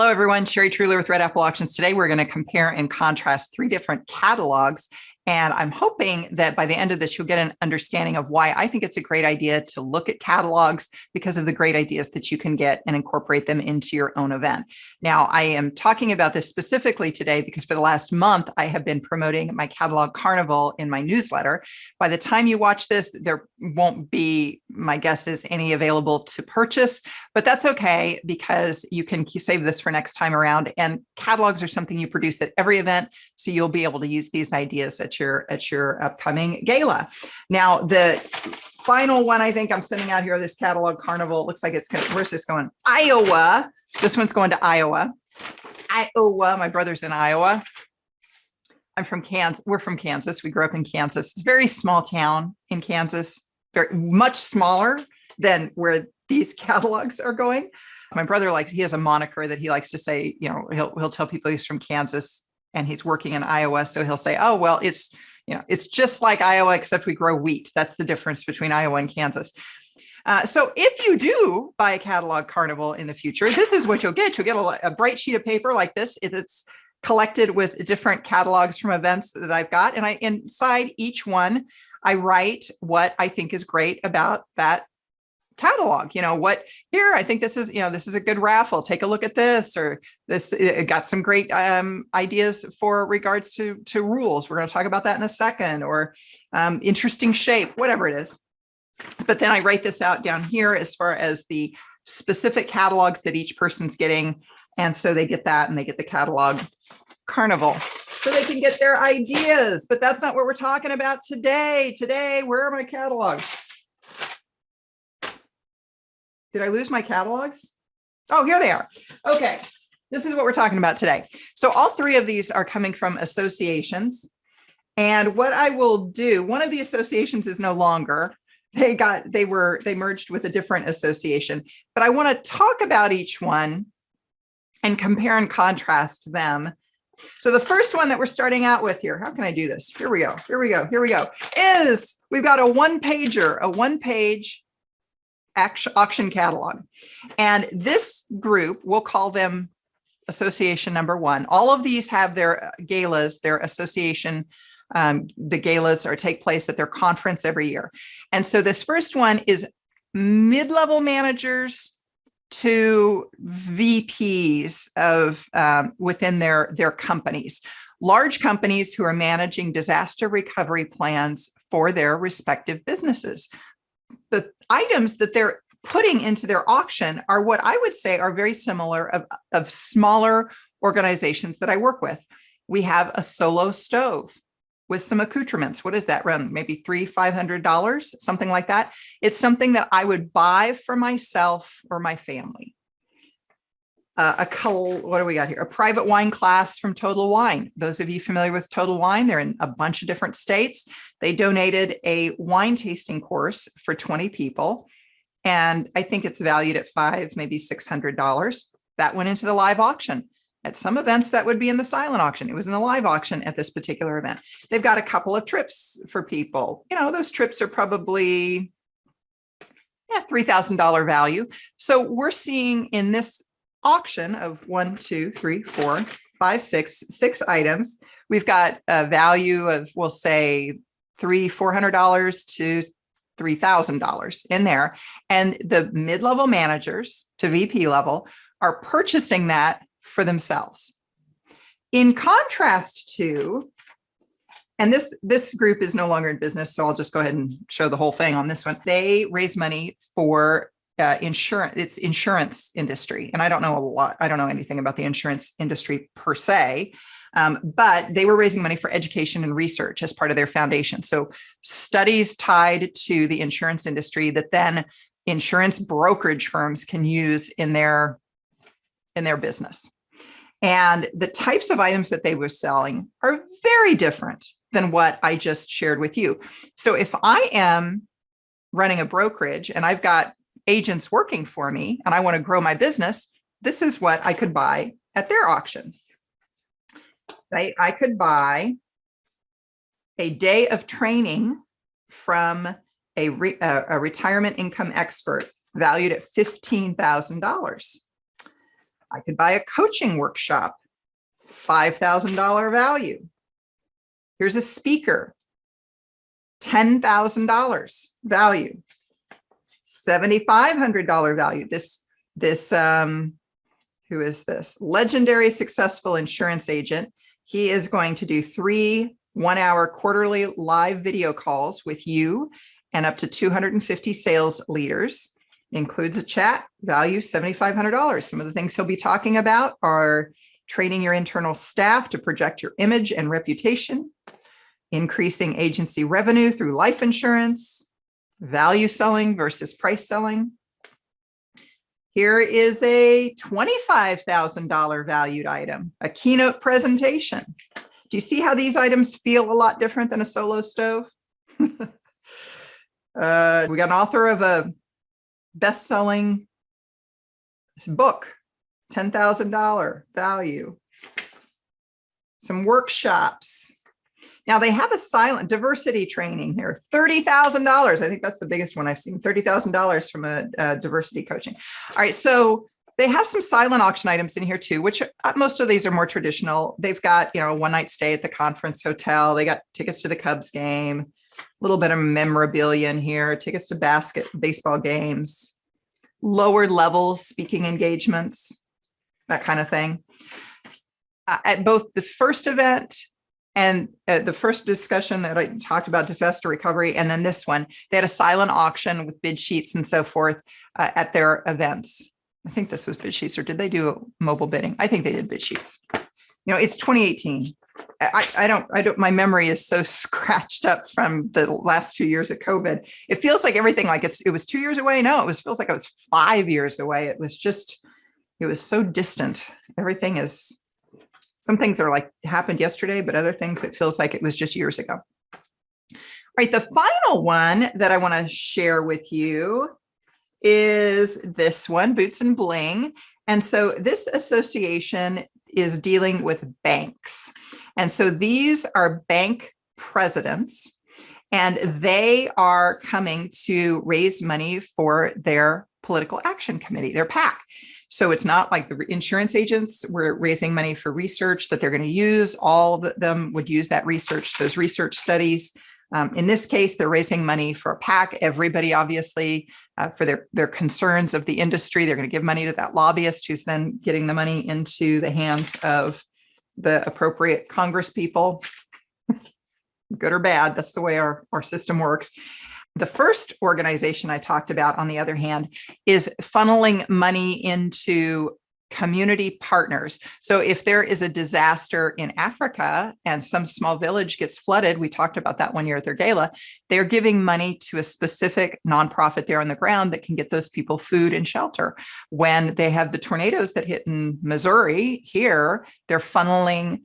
Hello, everyone. Sherry Truler with Red Apple Auctions. Today, we're going to compare and contrast 3 different catalogs. And I'm hoping that by the end of this, you'll get an understanding of why I think it's a great idea to look at catalogs because of the great ideas that you can get and incorporate them into your own event. Now, I am talking about this specifically today because for the last month, I have been promoting my catalog carnival in my newsletter. By the time you watch this, there won't be, my guess is, any available to purchase, but that's okay because you can save this for next time around. And catalogs are something you produce at every event, so you'll be able to use these ideas at your upcoming gala. Now, the final one I think I'm sending out here, this catalog carnival, it looks like it's going to, where's this going? Iowa. This one's going to Iowa. My brother's in Iowa. I'm from Kansas. We're from Kansas. We grew up in Kansas. It's a very small town in Kansas, very much smaller than where these catalogs are going. My brother, he has a moniker that he likes to say, he'll tell people he's from Kansas and he's working in Iowa. So he'll say, oh, well, it's just like Iowa, except we grow wheat. That's the difference between Iowa and Kansas. So if you do buy a catalog carnival in the future, this is what you'll get. You'll get a bright sheet of paper like this. It's collected with different catalogs from events that I've got. And inside each one, I write what I think is great about that catalog. I think this is a good raffle. Take a look at this, or this, it got some great ideas for regards to rules. We're going to talk about that in a second, or interesting shape, whatever it is. But then I write this out down here as far as the specific catalogs that each person's getting. And so they get that, and they get the catalog carnival so they can get their ideas. But that's not what we're talking about today. Today, where are my catalogs? Did I lose my catalogs? Oh, here they are. Okay, this is what we're talking about today. So all 3 of these are coming from associations. And what I will do, one of the associations is no longer. They merged with a different association. But I want to talk about each one and compare and contrast them. So the first one that we're starting out with here, how can I do this? Here we go. Is we've got a one-page auction catalog. And this group, we'll call them association number 1. All of these have their galas, their association. The galas take place at their conference every year. And so this first one is mid-level managers to VPs of within their companies, large companies who are managing disaster recovery plans for their respective businesses. The items that they're putting into their auction are what I would say are very similar of smaller organizations that I work with. We have a solo stove with some accoutrements. What does that run? Maybe $300-$500, something like that. It's something that I would buy for myself or my family. What do we got here? A private wine class from Total Wine. Those of you familiar with Total Wine, they're in a bunch of different states. They donated a wine tasting course for 20 people. And I think it's valued at $500, maybe $600. That went into the live auction. At some events, that would be in the silent auction. It was in the live auction at this particular event. They've got a couple of trips for people. Those trips are probably $3,000 value. So we're seeing in this auction of 1, 2, 3, 4, 5, 6 items, we've got a value of, we'll say, $400 to $3,000 in there. And the mid-level managers to VP level are purchasing that for themselves. In contrast to, and this group is no longer in business, so I'll just go ahead and show the whole thing on this one. They raise money for insurance. It's insurance industry. And I don't know a lot. I don't know anything about the insurance industry per se, but they were raising money for education and research as part of their foundation. So studies tied to the insurance industry that then insurance brokerage firms can use in their business. And the types of items that they were selling are very different than what I just shared with you. So if I am running a brokerage and I've got agents working for me and I want to grow my business, this is what I could buy at their auction. Right? I could buy a day of training from a retirement income expert valued at $15,000. I could buy a coaching workshop, $5,000 value. Here's a speaker, $10,000 value, $7,500 value. This who is this? Legendary successful insurance agent. He is going to do 3 one-hour quarterly live video calls with you and up to 250 sales leaders. Includes a chat, value $7,500. Some of the things he'll be talking about are training your internal staff to project your image and reputation, increasing agency revenue through life insurance, value selling versus price selling. Here is a $25,000 valued item, a keynote presentation. Do you see how these items feel a lot different than a solo stove? We got an author of a best-selling book, $10,000 value. Some workshops. Now they have a silent diversity training here, $30,000. I think that's the biggest one I've seen, $30,000 from a diversity coaching. All right, so they have some silent auction items in here too, which most of these are more traditional. They've got, a one-night stay at the conference hotel. They got tickets to the Cubs game, a little bit of memorabilia in here, tickets to baseball games, lower level speaking engagements, that kind of thing. At both the first event and the first discussion that I talked about disaster recovery, and then this one, they had a silent auction with bid sheets and so forth at their events. I think this was bid sheets, or did they do mobile bidding? I think they did bid sheets. It's 2018. I don't, my memory is so scratched up from the last 2 years of COVID. It feels like everything like it was 2 years away. No, feels like it was 5 years away. It was so distant. Everything is, some things are like happened yesterday, but other things, it feels like it was just years ago. All right, the final one that I want to share with you is this one, Boots and Bling. And so this association is dealing with banks. And so these are bank presidents, and they are coming to raise money for their political action committee, their PAC. So it's not like the insurance agents were raising money for research that they're going to use. All of them would use that research, those research studies. In this case, they're raising money for a PAC. Everybody, obviously, for their concerns of the industry, they're going to give money to that lobbyist who's then getting the money into the hands of the appropriate Congress people. Good or bad, that's the way our system works. The first organization I talked about, on the other hand, is funneling money into community partners. So if there is a disaster in Africa and some small village gets flooded, we talked about that one year at their gala, they're giving money to a specific nonprofit there on the ground that can get those people food and shelter. When they have the tornadoes that hit in Missouri here, they're funneling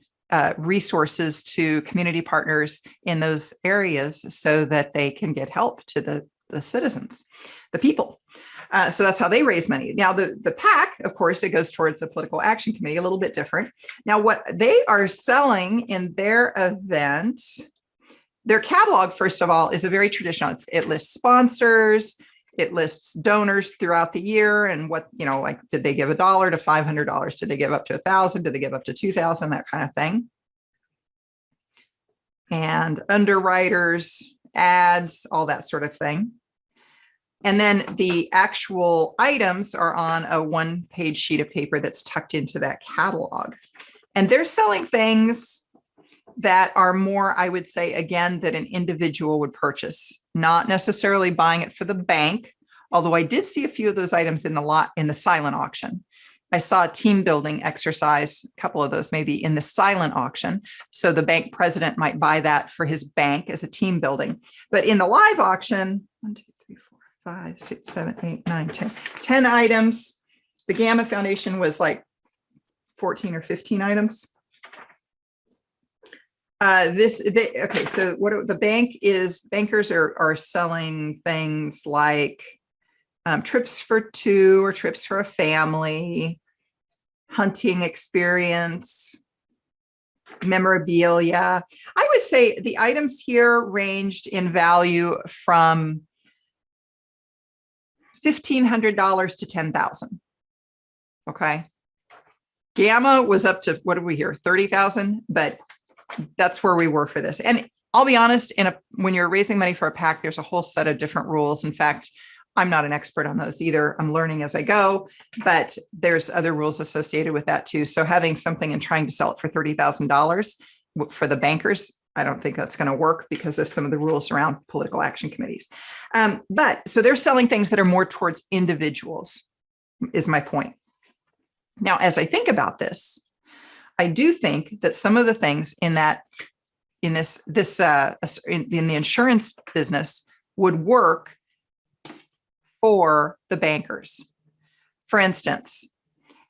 resources to community partners in those areas so that they can get help to the citizens, the people. So that's how they raise money. Now, the PAC, of course, it goes towards the Political Action Committee, a little bit different. Now, what they are selling in their event, their catalog, first of all, is a very traditional. It lists sponsors, it lists donors throughout the year, and what, like, did they give $1 to $500? Did they give up to $1,000? Did they give up to $2,000? That kind of thing. And underwriters, ads, all that sort of thing. And then the actual items are on a one-page sheet of paper that's tucked into that catalog. And they're selling things that are more, I would say, again, that an individual would purchase, not necessarily buying it for the bank, although I did see a few of those items in the silent auction. I saw a team building exercise, a couple of those maybe in the silent auction. So the bank president might buy that for his bank as a team building. But in the live auction, 1, 2, 3, 4, 5, 6, 7, 8, 9, 10 items. The Gamma Foundation was like 14 or 15 items. Okay, so what the bank is, bankers are selling things like trips for 2 or trips for a family, hunting experience, memorabilia. I would say the items here ranged in value from $1,500 to $10,000. Okay. Gamma was up to, what did we hear, 30,000, but that's where we were for this. And I'll be honest, when you're raising money for a PAC, there's a whole set of different rules. In fact, I'm not an expert on those either. I'm learning as I go, but there's other rules associated with that too. So having something and trying to sell it for $30,000 for the bankers, I don't think that's going to work because of some of the rules around political action committees. But so they're selling things that are more towards individuals, is my point. Now, as I think about this, I do think that some of the things in the insurance business would work for the bankers. For instance,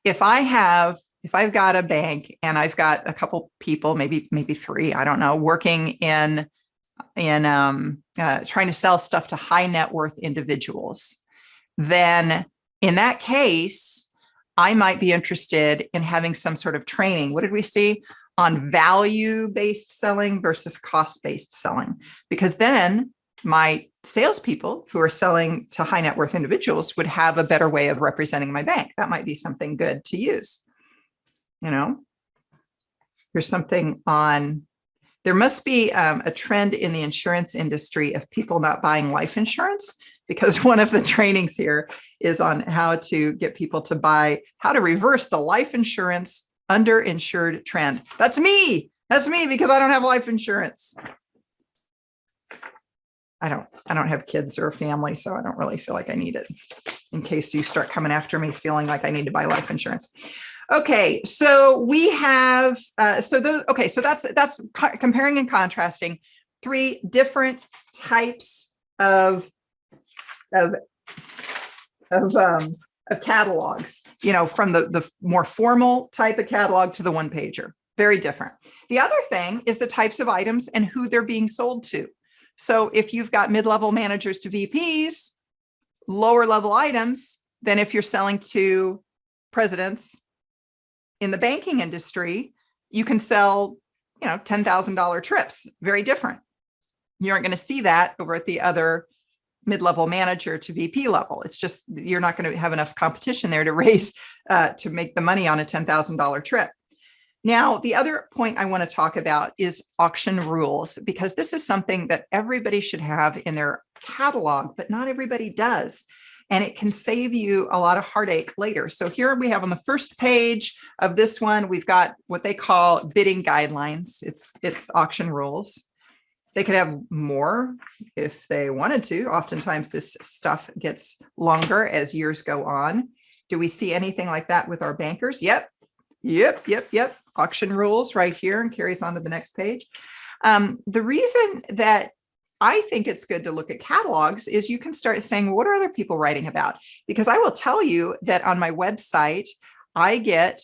if I've got a bank and I've got a couple people, maybe three, I don't know, working in trying to sell stuff to high net worth individuals, then in that case, I might be interested in having some sort of training. What did we see on value-based selling versus cost-based selling? Because then my salespeople who are selling to high net worth individuals would have a better way of representing my bank. That might be something good to use. You know, there's something on, there must be a trend in the insurance industry of people not buying life insurance, because one of the trainings here is on how to get people to buy, how to reverse the life insurance underinsured trend. That's me. That's me, because I don't have life insurance. I don't have kids or a family, so I don't really feel like I need it, in case you start coming after me feeling like I need to buy life insurance. Okay, so we have, so that's comparing and contrasting 3 different types of catalogs, you know, from the more formal type of catalog to the one pager, very different. The other thing is the types of items and who they're being sold to. So if you've got mid-level managers to VPs, lower level items than if you're selling to presidents in the banking industry, you can sell, you know, $10,000 trips, very different. You aren't going to see that over at the other mid-level manager to VP level. It's just, you're not going to have enough competition there to raise, to make the money on a $10,000 trip. Now, the other point I want to talk about is auction rules, because this is something that everybody should have in their catalog, but not everybody does. And it can save you a lot of heartache later. So here we have on the first page of this one, we've got what they call bidding guidelines. It's auction rules. They could have more if they wanted to. Oftentimes this stuff gets longer as years go on. Do we see anything like that with our bankers? Yep. Auction rules right here, and carries on to the next page. The reason that I think it's good to look at catalogs is you can start saying, what are other people writing about? Because I will tell you that on my website, I get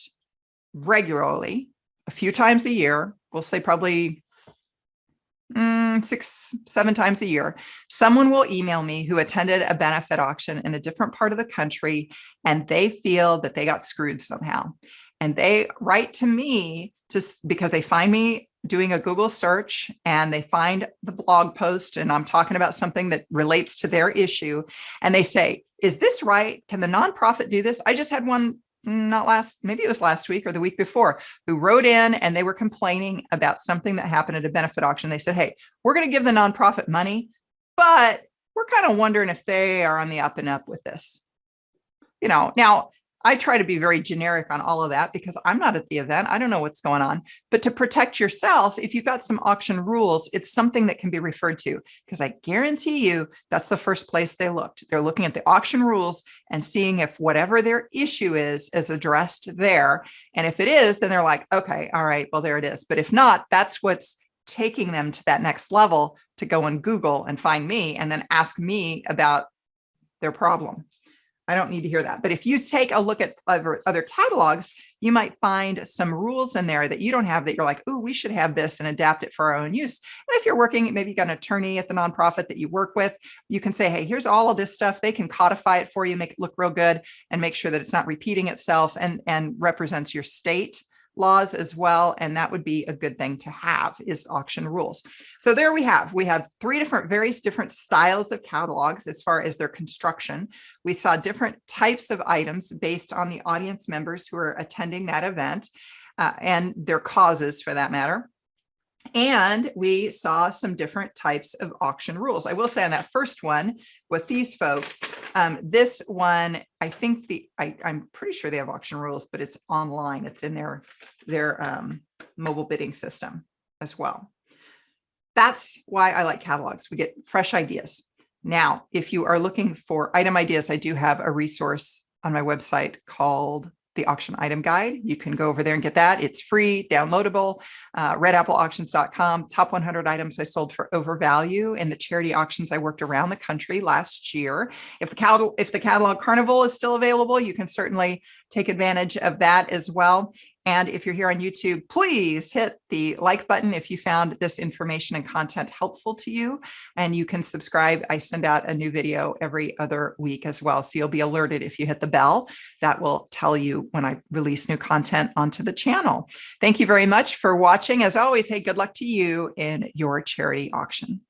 regularly, a few times a year, we'll say probably 6-7 times a year, someone will email me who attended a benefit auction in a different part of the country, and they feel that they got screwed somehow. And they write to me just because they find me doing a Google search and they find the blog post and I'm talking about something that relates to their issue. And they say, is this right? Can the nonprofit do this? I just had one, maybe it was last week or the week before, who wrote in and they were complaining about something that happened at a benefit auction. They said, hey, we're going to give the nonprofit money, but we're kind of wondering if they are on the up and up with this. You know, now I try to be very generic on all of that because I'm not at the event. I don't know what's going on. But to protect yourself, if you've got some auction rules, it's something that can be referred to, because I guarantee you that's the first place they looked. They're looking at the auction rules and seeing if whatever their issue is addressed there. And if it is, then they're like, okay, all right, well, there it is. But if not, that's what's taking them to that next level, to go on Google and find me and then ask me about their problem. I don't need to hear that. But if you take a look at other catalogs, you might find some rules in there that you don't have that you're like, oh, we should have this and adapt it for our own use. And if you're working, maybe you got an attorney at the nonprofit that you work with, you can say, hey, here's all of this stuff. They can codify it for you, make it look real good, and make sure that it's not repeating itself and represents your state laws as well. And that would be a good thing to have, is auction rules. So there we have various different styles of catalogs as far as their construction. We saw different types of items based on the audience members who are attending that event and their causes for that matter. And we saw some different types of auction rules. I will say on that first one with these folks, this one, I think I'm pretty sure they have auction rules, but it's online. It's in their mobile bidding system as well. That's why I like catalogs. We get fresh ideas. Now, if you are looking for item ideas, I do have a resource on my website called the Auction Item Guide. You can go over there and get that. It's free, downloadable, redappleauctions.com. Top 100 items I sold for overvalue in the charity auctions I worked around the country last year. If the catalog carnival is still available, you can certainly take advantage of that as well. And if you're here on YouTube, please hit the like button if you found this information and content helpful to you. And you can subscribe. I send out a new video every other week as well. So you'll be alerted if you hit the bell. That will tell you when I release new content onto the channel. Thank you very much for watching. As always, hey, good luck to you in your charity auction.